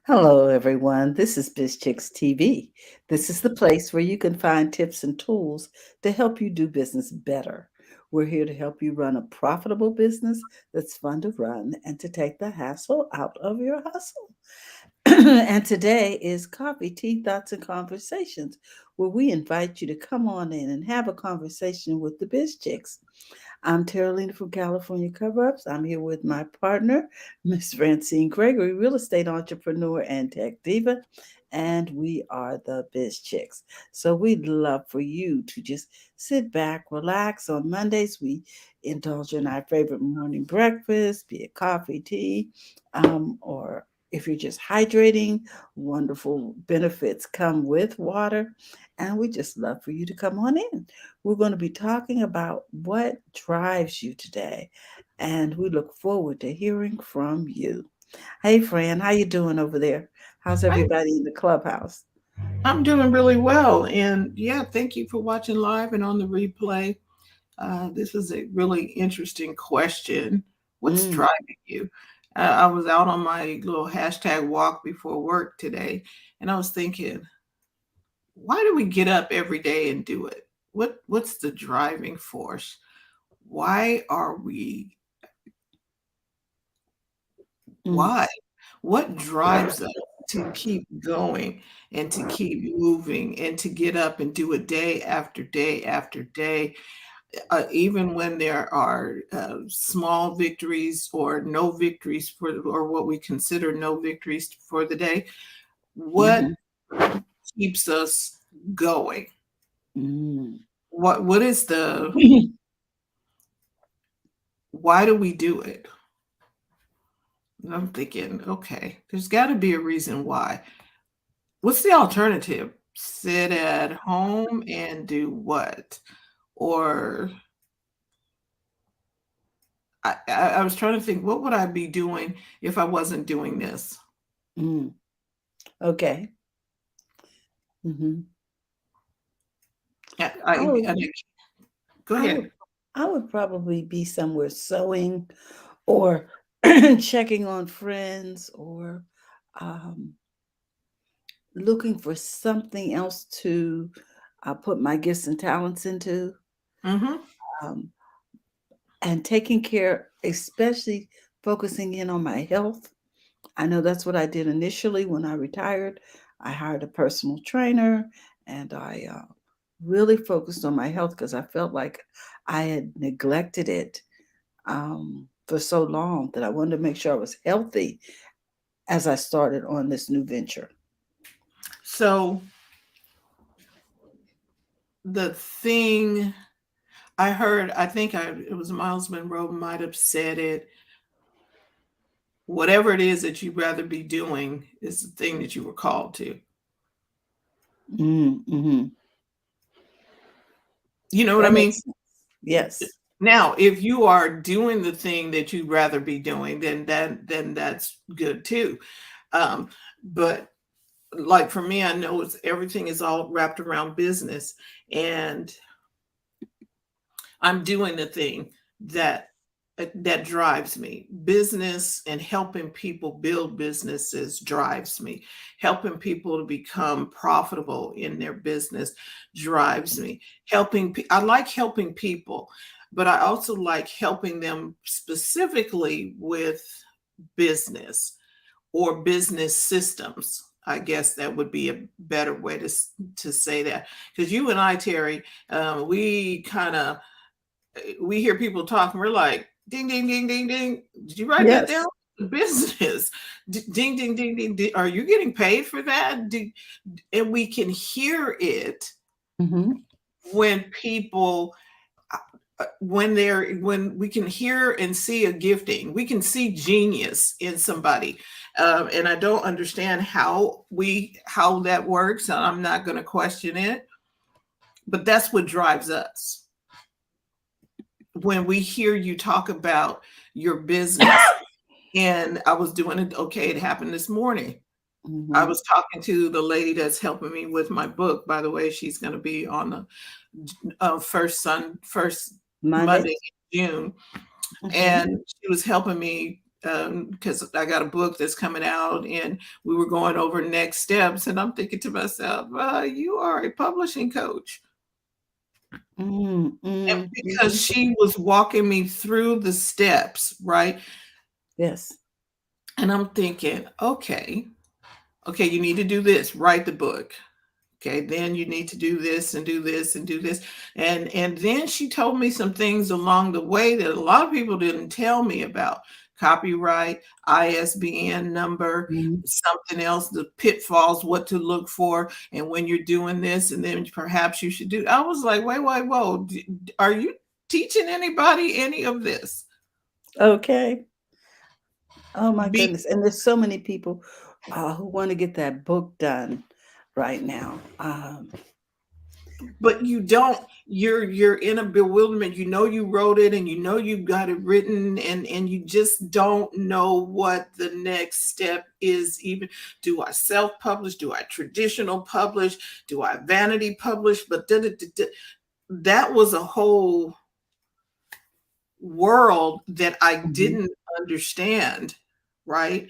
Hello, everyone. This is Biz Chicks TV. This is the place where you can find tips and tools to help you do business better. We're here to help you run a profitable business that's fun to run and to take the hassle out of your hustle. And today is Coffee, Tea, Thoughts, and Conversations, where we invite you to come on in and have a conversation with the Biz Chicks. I'm Terralina from California Cover Ups. I'm here with my partner, Miss Francine Gregory, real estate entrepreneur and tech diva, and we are the Biz Chicks. So we'd love for you to just sit back, relax. On Mondays, we indulge in our favorite morning breakfast, be it coffee, tea, or if you're just hydrating, wonderful benefits come with water. And we just love for you to come on in. We're going to be talking about what drives you today, and we look forward to hearing from you. Hey, Fran, how you doing over there? How's I, everybody in the clubhouse? I'm doing really well. And yeah, thank you for watching live and on the replay. This is a really interesting question. What's Mm, driving you? I was out on my little hashtag walk before work today, and I was thinking, why do we get up every day and do it? What's the driving force? Why are we mm, why? What drives us to keep going and to keep moving and to get up and do it day after day after day, even when there are small victories or no victories or what we consider no victories for the day? What mm-hmm, keeps us going? mm. What is the why do we do it? And I'm thinking, okay, there's got to be a reason why. What's the alternative? Sit at home and do what? Or I was trying to think, what would I be doing if I wasn't doing this? Mm. Okay. Mm-hmm. I would, Go I ahead. would, I would probably be somewhere sewing or checking on friends or um, looking for something else to put my gifts and talents into, Mm-hmm. um, and taking care, especially focusing in on my health. I know that's what I did initially when I retired. I hired a personal trainer and I really focused on my health because I felt like I had neglected it for so long that I wanted to make sure I was healthy as I started on this new venture. So the thing I heard, it was Miles Monroe might have said it. Whatever it is that you'd rather be doing is the thing that you were called to. Mm-hmm. You know what I That mean? makes sense. Yes. Now, if you are doing the thing that you'd rather be doing, then that's good too. Um, but like for me, I know it's everything is all wrapped around business, and I'm doing the thing that that drives me. Business and helping people build businesses drives me. Helping people to become profitable in their business drives me. I like helping people, but I also like helping them specifically with business or business systems. I guess that would be a better way to say that, because you and I, Terry, we kind of we hear people talk and we're like, ding, ding, ding, ding, ding. Did you write that down? Yes. Business. Ding, ding, ding, ding, ding. Are you getting paid for that? And we can hear it Mm-hmm. when people, when we can hear and see a gifting, we can see genius in somebody. And I don't understand how that works. And I'm not going to question it, but that's what drives us when we hear you talk about your business. And I was doing it. Okay, it happened this morning. I Mm-hmm. was talking to the lady that's helping me with my book. By the way, she's going to be on the first Monday. Monday in June, Mm-hmm. and she was helping me. because I got a book that's coming out and we were going over next steps. And I'm thinking to myself, you are a publishing coach. Mm, And mm, because mhm. she was walking me through the steps, right? Yes. And I'm thinking, okay, you need to do this, write the book. Okay, then you need to do this and do this and do this. And then she told me some things along the way that a lot of people didn't tell me about. Copyright, ISBN number, Mhm. something else, the pitfalls, what to look for, and when you're doing this, and then perhaps you should do. I was like, wait, whoa. Are you teaching anybody any of this? Okay. Oh my Be goodness. And there's so many people who want to get that book done right now. But you don't, you're in a bewilderment. You know you wrote it and you know you got it written, and you just don't know what the next step is. Even, do I self-publish, do I traditional publish, do I vanity publish? But that was a whole world that I Mhm. didn't understand, right?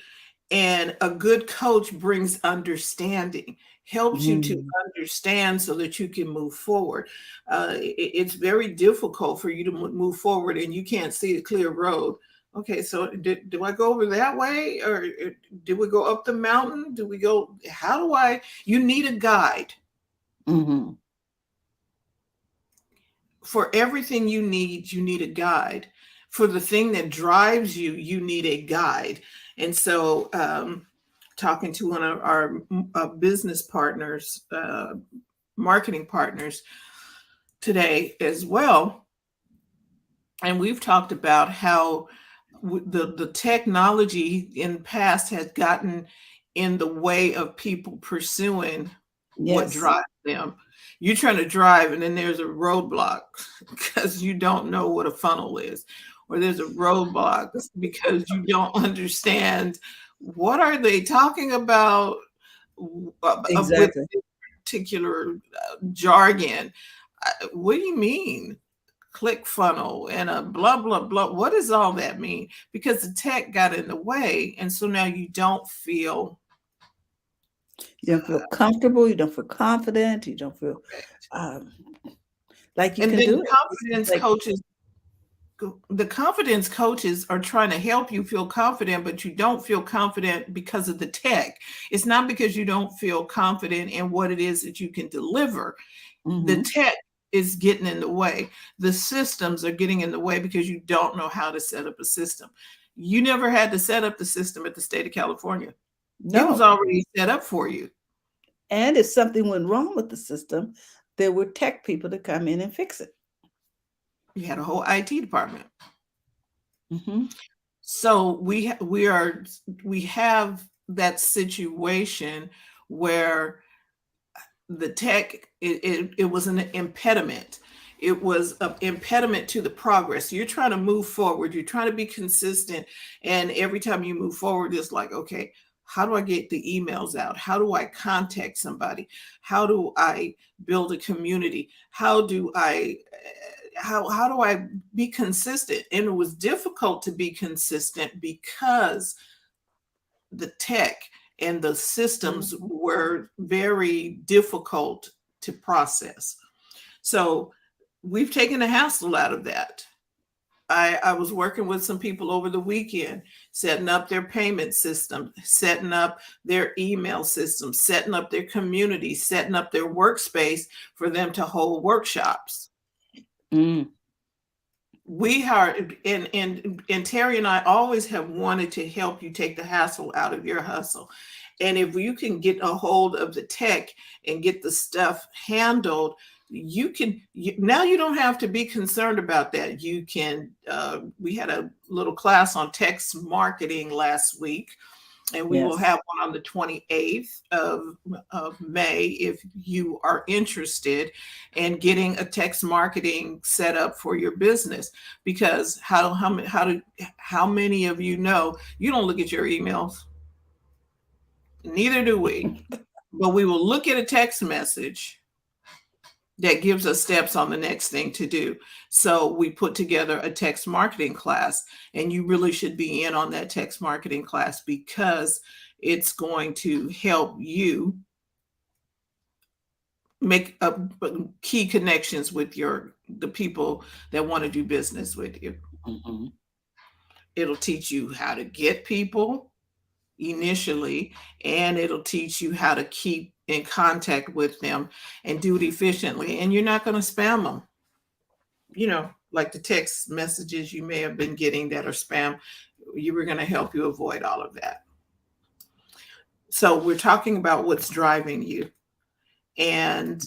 And a good coach brings understanding, helps you to Mm. understand so that you can move forward. It's very difficult for you to move forward and you can't see a clear road. Okay, so do I go over that way, or do we go up the mountain? Do we go? How do I? You need a guide. Mhm. For everything you need a guide. For the thing that drives you, you need a guide. And so, talking to one of our business partners, marketing partners today as well, and we've talked about how the technology in the past has gotten in the way of people pursuing what Yes. drives them. You're trying to drive, and then there's a roadblock because you don't know what a funnel is, or there's a roadblock because you don't understand what are they talking about with Exactly. this particular jargon. What do you mean? Click funnel and a blah blah blah. What does all that mean? Because the tech got in the way, and so now you don't feel You don't feel comfortable. You don't feel confident. You don't feel um, like you and can then do it. It's like, the confidence coaches are trying to help you feel confident, but you don't feel confident because of the tech. It's not because you don't feel confident in what it is that you can deliver. The mhm. tech is getting in the way. The systems are getting in the way because you don't know how to set up a system. You never had to set up the system at the state of California. It was No. already set up for you. And if something went wrong with the system, there were tech people to come in and fix it. You had a whole IT department. Mhm. So we have that situation where the tech, it was an impediment. It was an impediment to the progress. You're trying to move forward, you're trying to be consistent, and every time you move forward, it's like, okay, how do I get the emails out? How do I contact somebody? How do I build a community? How do I be consistent? And it was difficult to be consistent because the tech and the systems Mhm. were very difficult to process. So we've taken the hassle out of that. I was working with some people over the weekend, setting up their payment system, setting up their email system, setting up their community, setting up their workspace for them to hold workshops. Mm. We are, and Terry and I always have wanted to help you take the hassle out of your hustle. And if you can get a hold of the tech and get the stuff handled, now you don't have to be concerned about that. You can, we had a little class on text marketing last week, and we will Yes. have one on the 28th of May if you are interested in getting a text marketing set up for your business. Because how many of you know you don't look at your emails? Neither do we. But we will look at a text message that gives us steps on the next thing to do. So we put together a text marketing class, and you really should be in on that text marketing class because it's going to help you make key connections with the people that want to do business with you. Mhm. It'll teach you how to get people initially, and it'll teach you how to keep in contact with them and do it efficiently. And you're not going to spam them, like the text messages you may have been getting that are spam. You were going to help you avoid all of that. So we're talking about what's driving you, and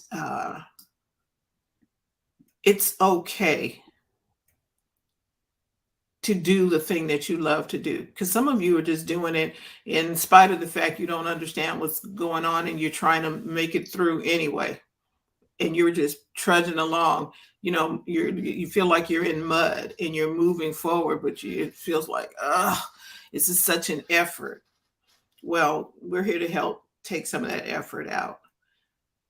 it's okay to do the thing that you love to do, because some of you are just doing it in spite of the fact you don't understand what's going on, and you're trying to make it through anyway, and you're just trudging along. You feel like you're in mud and you're moving forward, but it feels like, this is such an effort. Well, we're here to help take some of that effort out.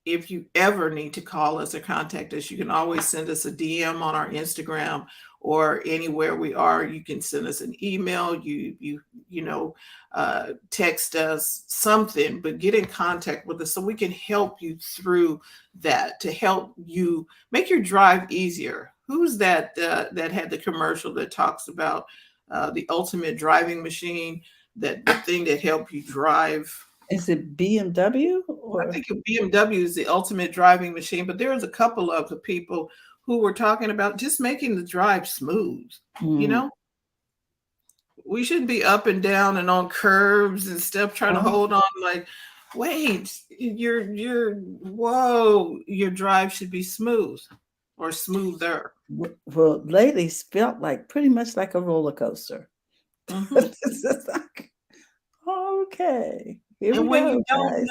If you ever need to call us or contact us, you can always send us a DM on our Instagram, or anywhere we are. You can send us an email. Text us something, but get in contact with us so we can help you through that, to help you make your drive easier. Who's that had the commercial that talks about the ultimate driving machine, that the thing that helped you drive? Is it BMW I or? think BMW is the ultimate driving machine, but there was a couple of the people who were talking about just making the drive smooth. You Mm. know, we shouldn't be up and down and on curves and stuff trying to Oh, hold on. Like, wait, whoa, your drive should be smooth or smoother. well, lately it's felt like pretty much like a roller coaster. Mhm. It's just like, okay, here we And when go, you don't guys.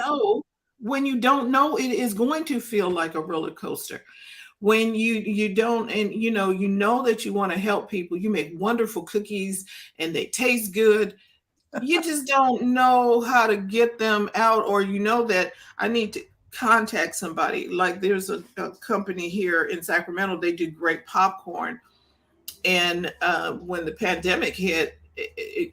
know, it is going to feel like a roller coaster. When you don't, and you know that you want to help people, you make wonderful cookies and they taste good. You just don't know how to get them out, or that I need to contact somebody. Like, there's a company here in Sacramento, they do great popcorn. And when the pandemic hit,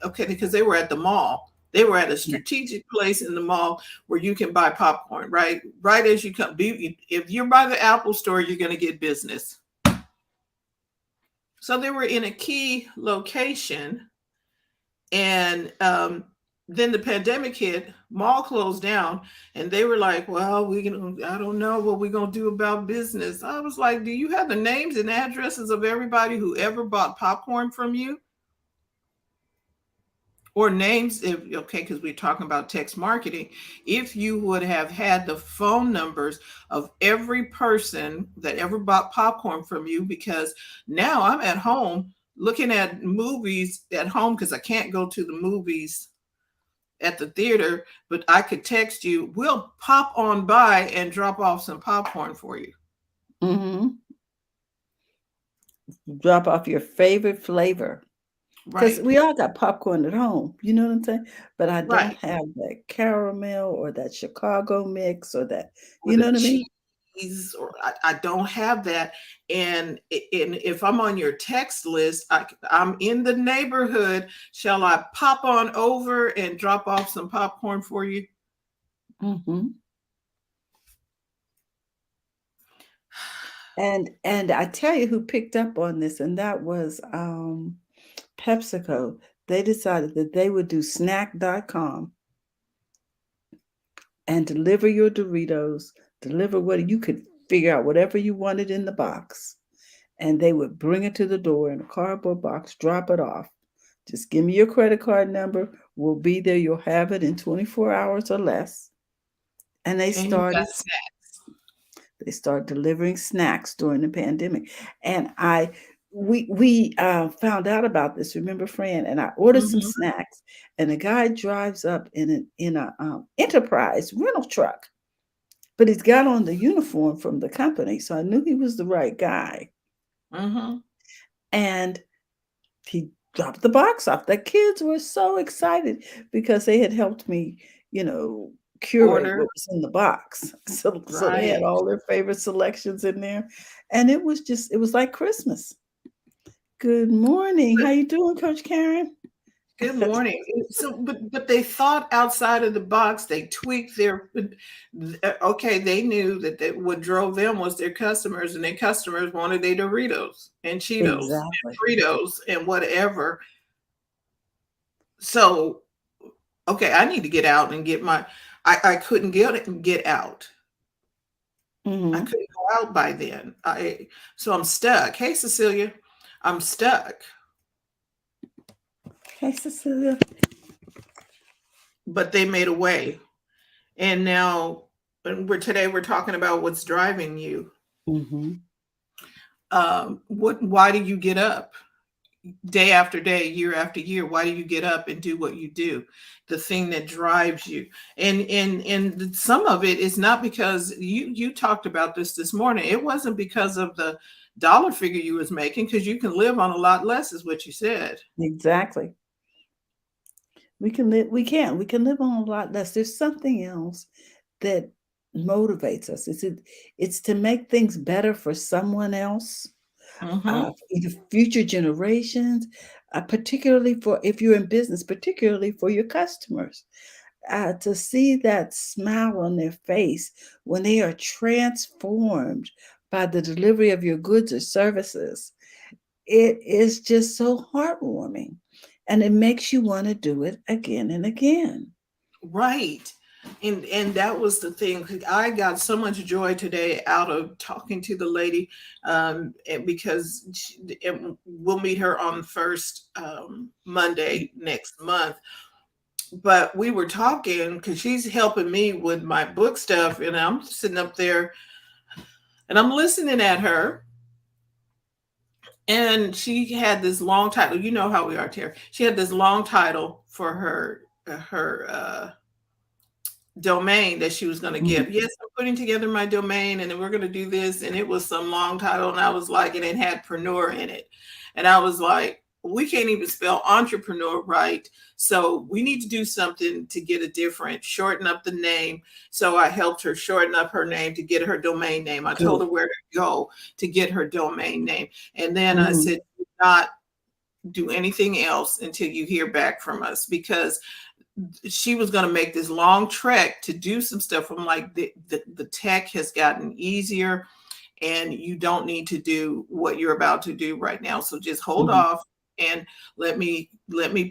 okay, because they were at the mall, they were at a Yeah. strategic place in the mall where you can buy popcorn, right as you come. If you're by the Apple store, you're going to get business. So they were in a key location, and then the pandemic hit, mall closed down, and they were like, well, I don't know what we're going to do about business. I was like, do you have the names and addresses of everybody who ever bought popcorn from you? Or names, because we're talking about text marketing. If you would have had the phone numbers of every person that ever bought popcorn from you, because now I'm at home looking at movies at home because I can't go to the movies at the theater, but I could text you, we'll pop on by and drop off some popcorn for you. Hmm. Drop off your favorite flavor. Because Right, we all got popcorn at home, you know what I'm saying? But I don't right. have that caramel or that Chicago mix or that, Or you know the what I mean? cheese, or I don't have that. And if I'm on your text list, I'm in the neighborhood. Shall I pop on over and drop off some popcorn for you? Hmm. And I tell you who picked up on this, and that was PepsiCo. They decided that they would do snack.com and deliver your Doritos, deliver what you could figure out whatever you wanted in the box. And they would bring it to the door in a cardboard box, drop it off. Just give me your credit card number. We'll be there. You'll have it in 24 hours or less. And And you got they started delivering snacks during the pandemic. And we found out about this. Remember, Fran? And I ordered some snacks. snacks, and the guy drives up in a Enterprise rental truck, but he's got on the uniform from the company, so I knew he was the right guy. Hmm. And he dropped the box off. The kids were so excited because they had helped me, curate Order, what was in the box. So they had right. all their favorite selections in there, and it was like Christmas. Good morning. How you doing, Coach Karen? Good morning. So, but they thought outside of the box. They tweaked their. Okay, they knew that what drove them was their customers, and their customers wanted their Doritos and Cheetos Exactly. and Fritos and whatever. So, okay, I need to get out and get my. I couldn't get out. I Hmm. couldn't go out by then. So I'm stuck. Hey, Cecilia, I'm stuck. Hey, Cecilia. But they made a way. And now we're talking about what's driving you. Hmm. Why do you get up day after day, year after year? Why do you get up and do what you do? The thing that drives you. And some of it is not because you talked about this morning. It wasn't because of the dollar figure you was making, because you can live on a lot less, is what you said. Exactly. We can live on a lot less. There's something else that motivates us. It's to make things better for someone else, Hmm. either future generations, particularly for if you're in business, particularly for your customers. To see that smile on their face when they are transformed by the delivery of your goods or services, it is just so heartwarming. And it makes you want to do it again and again. Right. And that was the thing. I got so much joy today out of talking to the lady, and because and we'll meet her on the first Monday next month. But we were talking because she's helping me with my book stuff, and I'm sitting up there and I'm listening at her. And she had this long title. You know how we are, Terry. She had this long title for her domain that she was going to give. Mhm. Yes, I'm putting together my domain, and then we're going to do this. And it was some long title. And I was like, and it had preneur in it. And I was like, we can't even spell entrepreneur right. So we need to do something to get a different, shorten up the name. So I helped her shorten up her name to get her domain name. I told Good. her where to go to get her domain name. And then I Mhm. said, do not do anything else until you hear back from us, because she was going to make this long trek to do some stuff. I'm like, the tech has gotten easier, and you don't need to do what you're about to do right now. So just hold Mhm. off and let me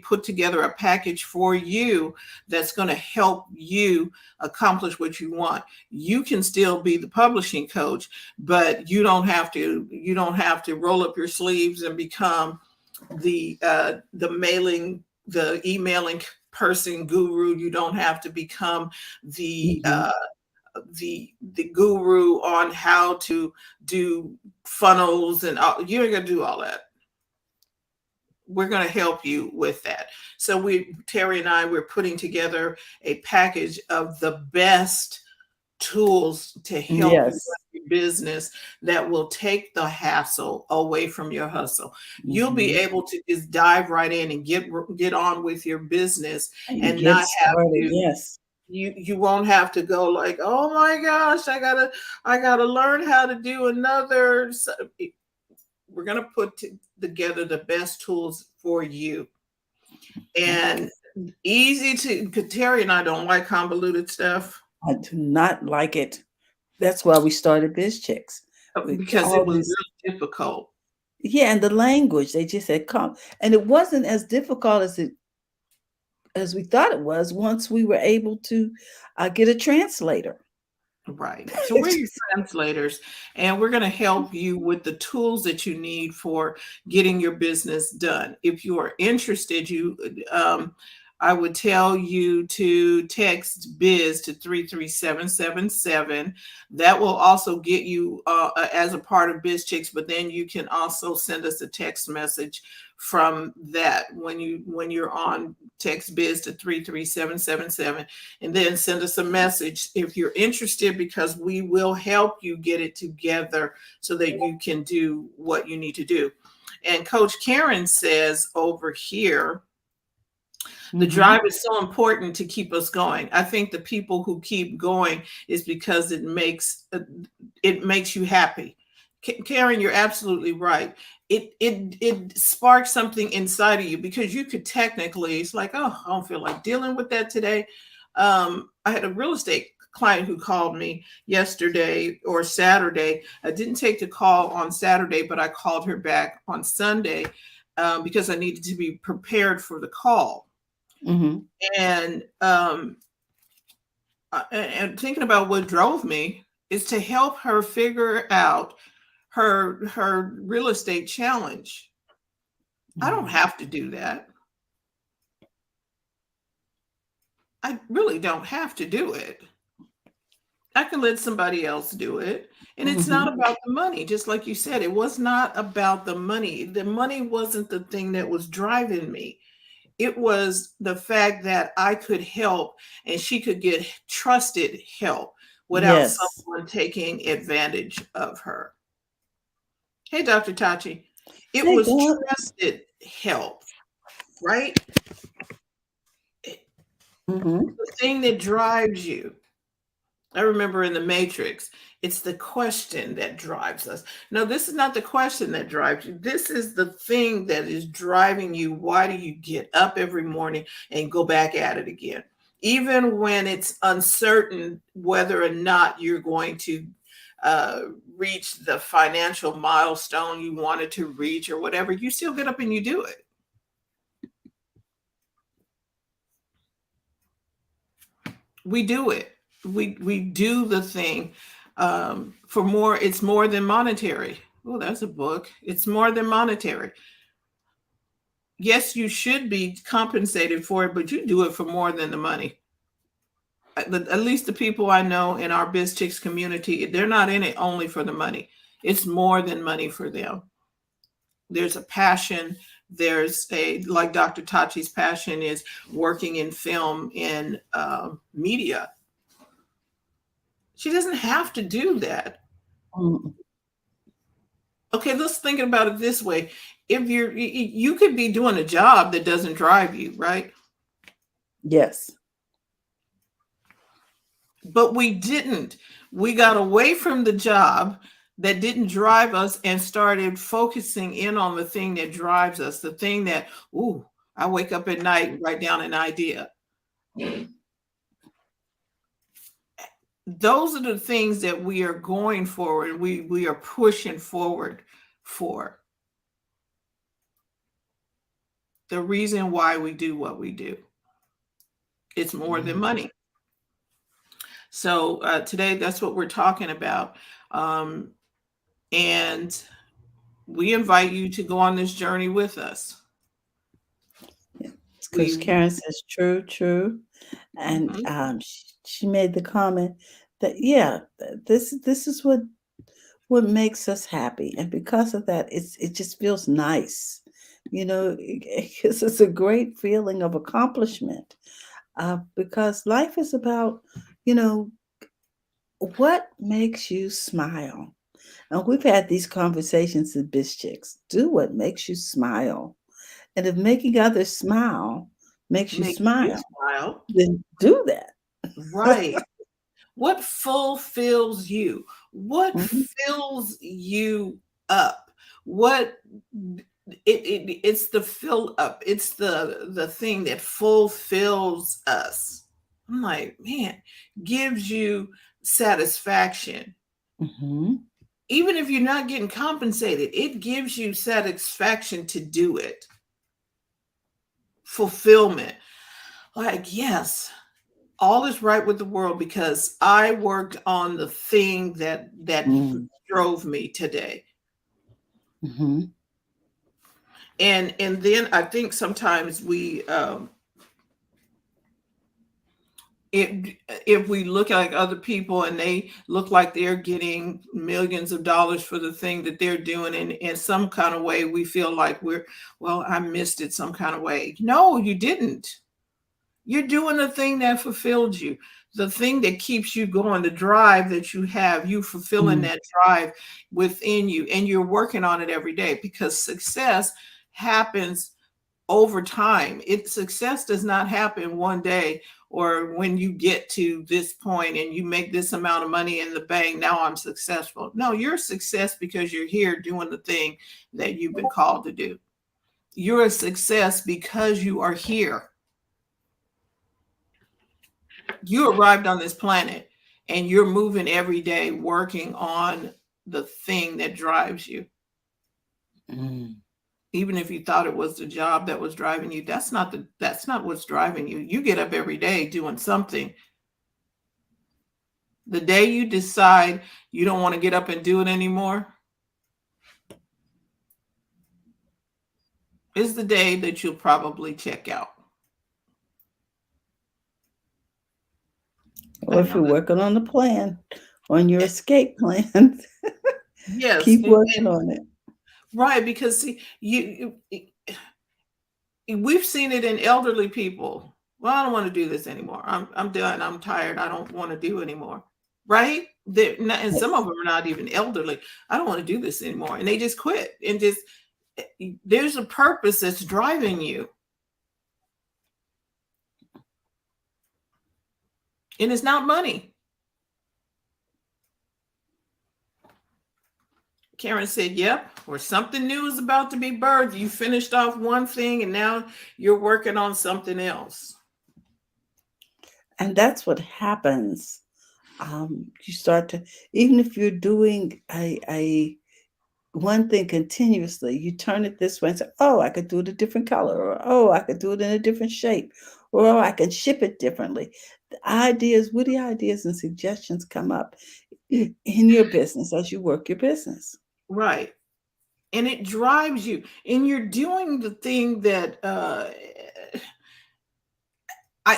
put together a package for you that's going to help you accomplish what you want. You can still be the publishing coach, but you don't have to roll up your sleeves and become the emailing person guru. You don't have to become the Mhm. guru on how to do funnels and all. You ain't gonna do all that. We're going to help you with that. So Terry and we're putting together a package of the best tools to help you run Yes. your business that will take the hassle away from your hustle. You'll be Mhm. able to just dive right in and get on with your business, And and get not have started. to. Yes. You won't have to go like, oh my gosh, I gotta learn how to do another. We're gonna put together the best tools for you, and easy to. 'Cause Terry and I don't like convoluted stuff, I do not like it. That's why we started Biz Chicks. With because it all was this, really difficult. yeah, and the language they just said come, and it wasn't as difficult as we thought it was once we were able to get a translator. Right. So we're It's your just, translators, and we're going to help you with the tools that you need for getting your business done. If you are interested, I would tell you to text biz to 33777. That will also get you as a part of Biz Chicks, but then you can also send us a text message from that when you're on. Text biz to 33777, and then send us a message if you're interested, because we will help you get it together so that you can do what you need to do. And Coach Karen says over here The Mm-hmm. drive is so important to keep us going. I think the people who keep going is because it makes you happy. Karen, you're absolutely right. It sparks something inside of you, because you could technically, it's like, oh, I don't feel like dealing with that today. I had a real estate client who called me yesterday or Saturday. I didn't take the call on Saturday, but I called her back on Sunday, because I needed to be prepared for the call. Mm-hmm. And and thinking about what drove me is to help her figure out her real estate challenge. I don't have to do that. I really don't have to do it. I can let somebody else do it. And it's Mm-hmm. not about the money. Just like you said, it was not about the money. The money wasn't the thing that was driving me. It was the fact that I could help and she could get trusted help without Yes. someone taking advantage of her. Hey, Dr. Tachi, it Hey, was God. trusted help, right? Mm-hmm. The thing that drives you. I remember in the Matrix, it's the question that drives us. No, this is not the question that drives you. This is the thing that is driving you. Why do you get up every morning and go back at it again? Even when it's uncertain whether or not you're going to uh, reach the financial milestone you wanted to reach or whatever, you still get up and you do it. We do it. We do the thing for more. It's more than monetary. Oh, that's a book. It's more than monetary. Yes, you should be compensated for it, but you do it for more than the money. At least the people I know in our Biz Chicks community, they're not in it only for the money. It's more than money for them. There's a passion. There's a, like Dr. Tachi's passion is working in film and media. She doesn't have to do that. Mm-hmm. Okay, let's think about it this way. If you could be doing a job that doesn't drive you, right? Yes. But we didn't. We got away from the job that didn't drive us and started focusing in on the thing that drives us, the thing that, ooh, I wake up at night and write down an idea. Those are the things that we are going forward. We are pushing forward for. The reason why we do what we do. It's more than money. So today, that's what we're talking about. And we invite you to go on this journey with us. Yeah. Coach We, Karen says, true, true. And mhm, she made the comment that, yeah, this is what makes us happy. And because of that, it just feels nice. It's a great feeling of accomplishment. Because life is about, you know, what makes you smile. And we've had these conversations in Biz Chicks. Do what makes you smile. And if making others smile makes you makes you smile, smile. then do that. Right. What fulfills you? What Mhm. fills you up? What it's the fill up. It's the thing that fulfills us. I'm like, man, gives you satisfaction. Mhm. Even if you're not getting compensated, it gives you satisfaction to do it. Fulfillment. Like, yes, all is right with the world because I worked on the thing that Mm. drove me today. Mhm. And then I think sometimes if we look like other people and they look like they're getting millions of dollars for the thing that they're doing, and in some kind of way we feel like well, I missed it some kind of way. No, you didn't. You're doing the thing that fulfilled you, the thing that keeps you going, the drive that you have, you fulfilling Mm. that drive within you, and you're working on it every day because success happens over time. Success does not happen one day, or when you get to this point and you make this amount of money in the bank, now I'm successful. No, you're a success because you're here doing the thing that you've been called to do. You're a success because you are here. You arrived on this planet and you're moving every day working on the thing that drives you. Mm. Even if you thought it was the job that was driving you, that's not what's driving you. You get up every day doing something. The day you decide you don't want to get up and do it anymore is the day that you'll probably check out. Or if you're working on the plan, on your escape plan, Yes, keep working on it. right, because see, we've seen it in elderly people. Well, I don't want to do this anymore. I'm done. I'm tired. I don't want to do anymore. Right? And some of them are not even elderly. I don't want to do this anymore. And they just quit. And just there's a purpose that's driving you. And it's not money. Karen said, yep, or something new is about to be birthed. You finished off one thing and now you're working on something else. And that's what happens. You start to, even if you're doing a one thing continuously, you turn it this way and say, oh, I could do it a different color, or oh, I could do it in a different shape, or oh, I can ship it differently. The ideas, witty ideas and suggestions come up in your business as you work your business. Right. And it drives you, and you're doing the thing that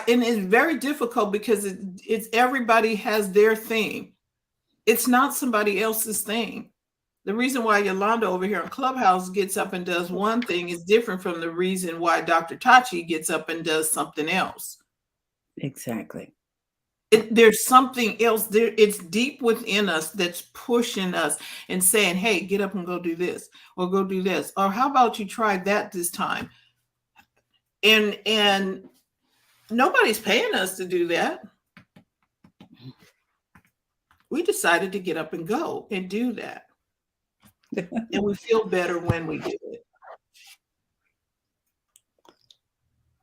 and it's very difficult because it's everybody has their thing. It's not somebody else's thing. The reason why Yolanda over here on Clubhouse gets up and does one thing is different from the reason why Dr. Tachi gets up and does something else. Exactly. There's something else there. It's deep within us that's pushing us and saying, hey, get up and go do this, or go do this, or how about you try that this time? And nobody's paying us to do that. We decided to get up and go and do that. And we feel better when we do it.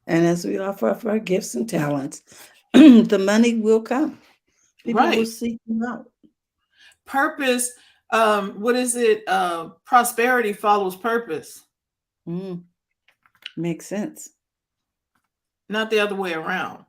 And as we offer up our gifts and talents, the money will come. People will seek you out. Purpose, what is it? Prosperity follows purpose. Makes sense. Not the other way around.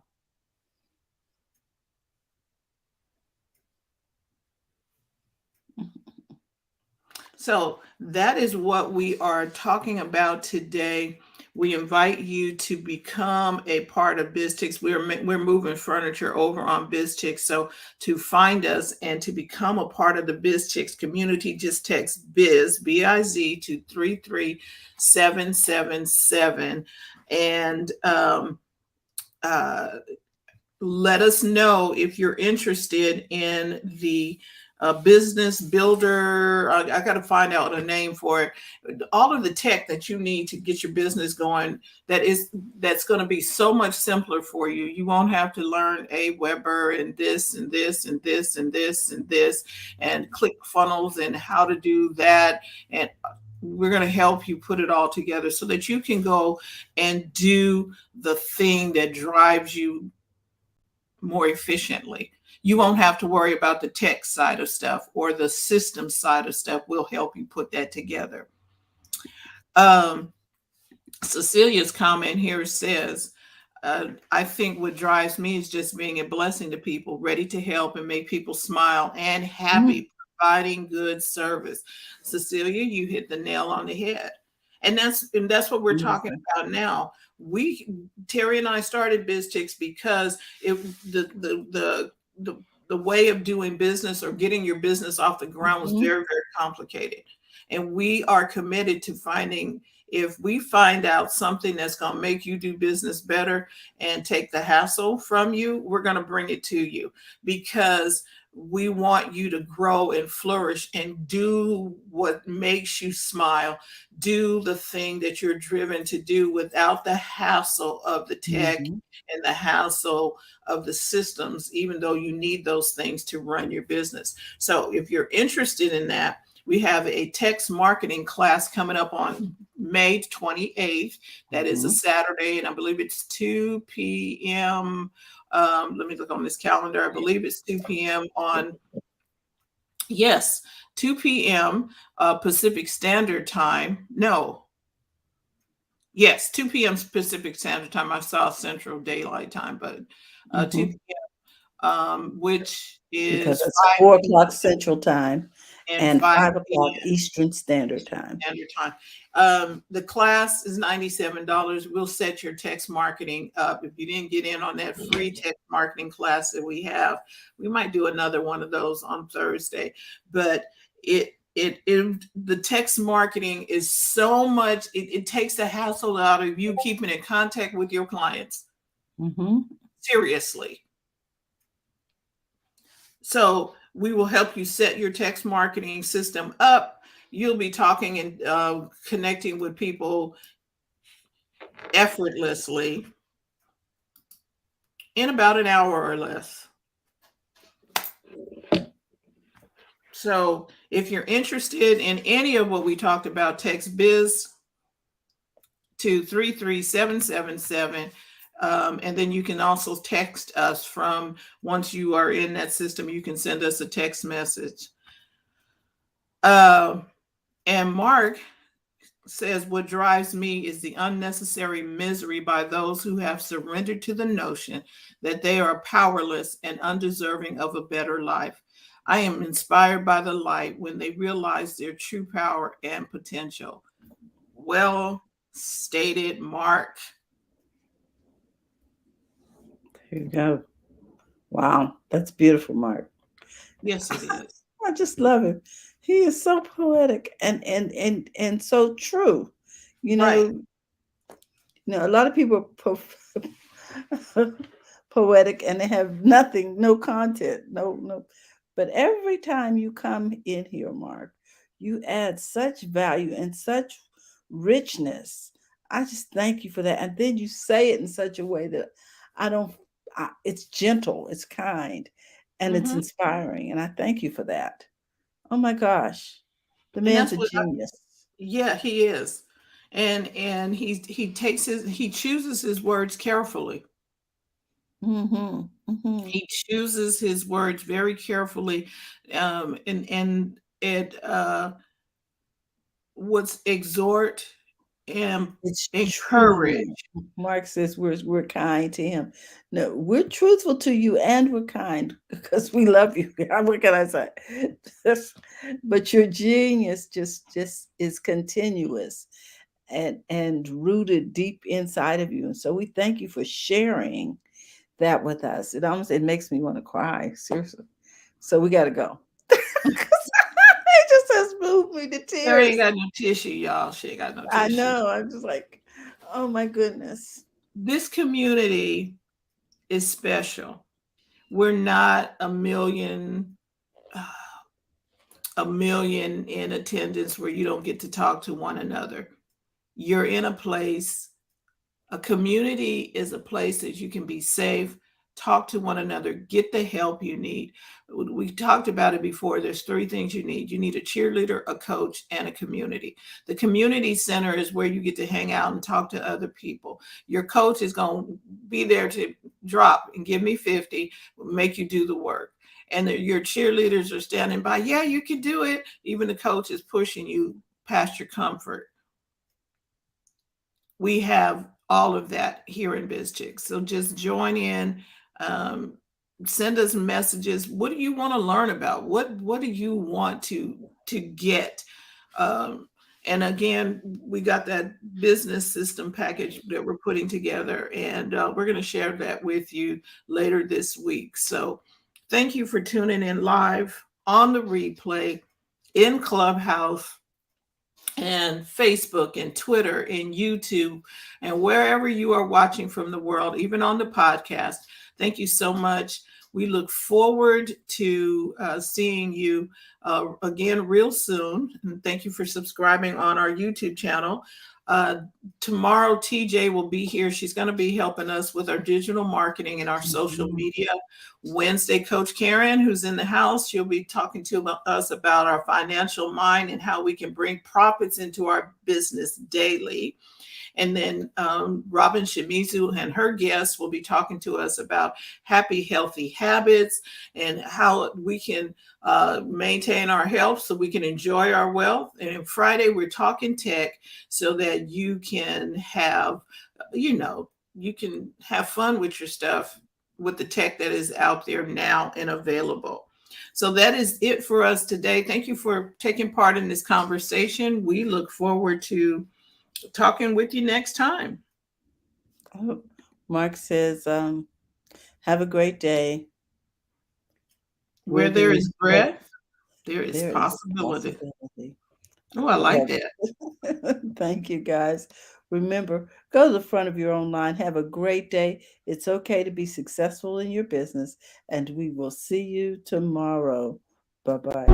So that is what we are talking about today. We invite you to become a part of BizTix. We're moving furniture over on BizTix. So to find us and to become a part of the BizTix community, just text Biz, B-I-Z, to 33777 and let us know if you're interested in the business builder. I got to find out a name for it. All of the tech that you need to get your business going, that's going to be so much simpler for you. You won't have to learn Aweber and this and this and this and this and this and ClickFunnels and how to do that. And we're going to help you put it all together so that you can go and do the thing that drives you more efficiently. You won't have to worry about the tech side of stuff or the system side of stuff. We'll help you put that together. Cecilia's comment here says, I think what drives me is just being a blessing to people, ready to help and make people smile and happy, providing good service. Cecilia, you hit the nail on the head. And that's what we're talking about now. Terry and I started BizTix because the way of doing business or getting your business off the ground was very, very complicated. And we are committed to finding If we find out something that's going to make you do business better and take the hassle from you, we're going to bring it to you, because we want you to grow and flourish and do what makes you smile. Do the thing that you're driven to do without the hassle of the tech Mm-hmm. and the hassle of the systems, even though you need those things to run your business. So if you're interested in that, we have a text marketing class coming up on May 28th. That is a Saturday, and I believe it's 2 p.m. Let me look on this calendar. I believe it's 2 p.m. on, yes, 2 p.m. Pacific Standard Time. No. Yes, 2 p.m. Pacific Standard Time. I saw Central Daylight Time, but 2 p.m., which Because is it's 5 4 o'clock Central Time and and 5 5 o'clock p.m. Eastern Standard Time. Standard Time. The class is $97. We'll set your text marketing up. If you didn't get in on that free text marketing class that we have, we might do another one of those on Thursday. But the text marketing is so much, it takes the hassle out of you keeping in contact with your clients. Mm-hmm. Seriously. So we will help you set your text marketing system up. You'll be talking and connecting with people effortlessly in about an hour or less. So if you're interested in any of what we talked about, text biz to 33777. And then you can also text us from, once you are in that system, you can send us a text message. And Mark says, what drives me is the unnecessary misery by those who have surrendered to the notion that they are powerless and undeserving of a better life. I am inspired by the light when they realize their true power and potential. Well stated, Mark. There you go. Wow, that's beautiful, Mark. Yes, it is. I just love him. He is so poetic and so true. You know, Right. you know, a lot of people are poetic and they have nothing, no content, no. But every time you come in here, Mark, you add such value and such richness. I just thank you for that. And then you say it in such a way that I don't. It's gentle, it's kind, and it's Mm-hmm. inspiring. And I thank you for that. Oh my gosh, the And man's that's a what genius. yeah, he is. And he chooses his words carefully. Mm-hmm. Mm-hmm. He chooses his words very carefully, and it was exhort and It's encourage. true. Mark says we're kind to him. No, we're truthful to you and we're kind because we love you. What can I say? But your genius just is continuous and rooted deep inside of you. And so we thank you for sharing that with us. It makes me want to cry, seriously. So we got to go. It just has moved me to There ain't tears. got no tissue, y'all. She ain't got no I tissue. know. I'm just like, oh my goodness. This community is special. We're not a million in attendance where you don't get to talk to one another. You're in a place, a community is a place that you can be safe, talk to one another, get the help you need. We talked about it before. There's three things you need. You need a cheerleader, a coach, and a community. The community center is where you get to hang out and talk to other people. Your coach is going to be there to drop and give me 50, make you do the work. And your cheerleaders are standing by. Yeah, you can do it. Even the coach is pushing you past your comfort. We have all of that here in BizChicks. So just join in, send us messages. What do you want to learn about? What do you want to get? And again, we got that business system package that we're putting together, and we're going to share that with you later this week. So thank you for tuning in live on the replay in Clubhouse. and Facebook and Twitter and YouTube and wherever you are watching from the world, even on the podcast. Thank you so much. We look forward to seeing you again real soon. And thank you for subscribing on our YouTube channel. Tomorrow, TJ will be here. She's going to be helping us with our digital marketing and our social media. Wednesday, Coach Karen, who's in the house, she'll be talking to us about our financial mind and how we can bring profits into our business daily. And then Robin Shimizu and her guests will be talking to us about happy, healthy habits and how we can maintain our health so we can enjoy our wealth. And Friday, we're talking tech so that you can have, you can have fun with your stuff with the tech that is out there now and available. So that is it for us today. Thank you for taking part in this conversation. We look forward to talking with you next time. Oh, Mark says, have a great day. Where there is breath, there is possibility. Oh, I like that. Thank you, guys. Remember, go to the front of your own line. Have a great day. It's okay to be successful in your business, and we will see you tomorrow. Bye-bye.